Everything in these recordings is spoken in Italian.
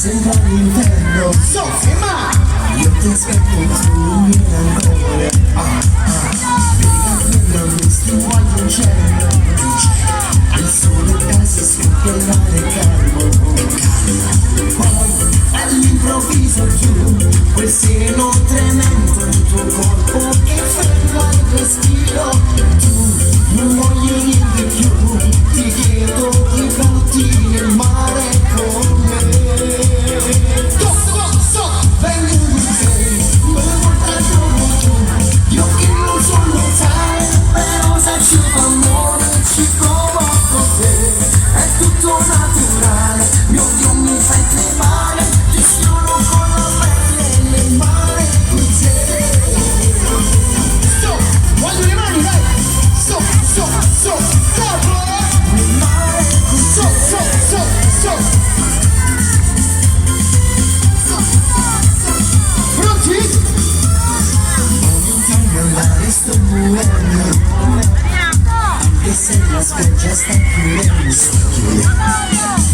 sembra l'inverno, sofferma. Io ti aspetto, tu mi ancora. Vedi mi stimoglio in cielo. Il sole pensa scoppiare calmo. Poi all'improvviso tu, quel seno tremendo, il tuo corpo che ferma il respiro. Tu non voglio niente più, ti chiedo di partire nel mare con me. Vengo di te, me lo portato tu. Io che non sono tale, però se ci fa amore ci provo con te. È tutto naturale, mio Dio mi fai tremare. Ti sfioro con la pelle nel mare con te. Voglio le mani, dai! Nel mare con te. Pronti? Voglio andare, sto muovendo. Anche se la spiaggia sta chiudendo.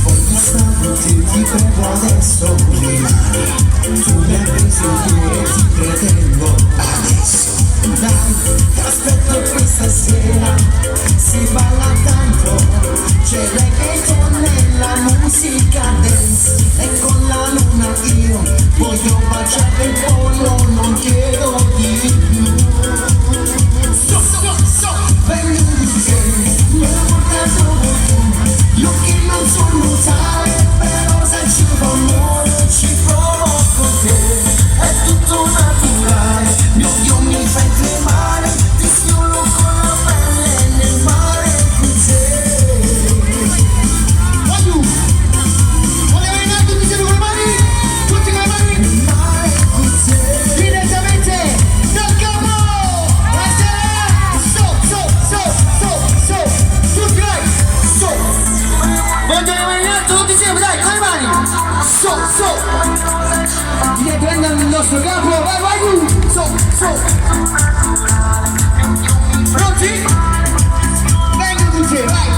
Voglio stare, ti prego adesso. Tu mi hai preso e ti pretendo adesso. Dai, ti aspetto questa sera. Si balla tanto, c'è reggaeton nella musica dance. E con la luna io voglio baciare il pollo, non chiedo di più. Vengo di te, me lo portato tu. Io che non sono tale, però se ci fa amore ci provo con te. È tutto naturale, mio Dio mi fai tremare. Ti sfioro con la pelle nel mare con te. Voglio venire tutti insieme con le mani, tutti con le mani. Nel mare con te. Direttamente dal capo. Tutti vai. Voglio venire tutti insieme, dai, con le mani. Direttamente dal nostro capo, vai Pronti? Vengo di te, vai.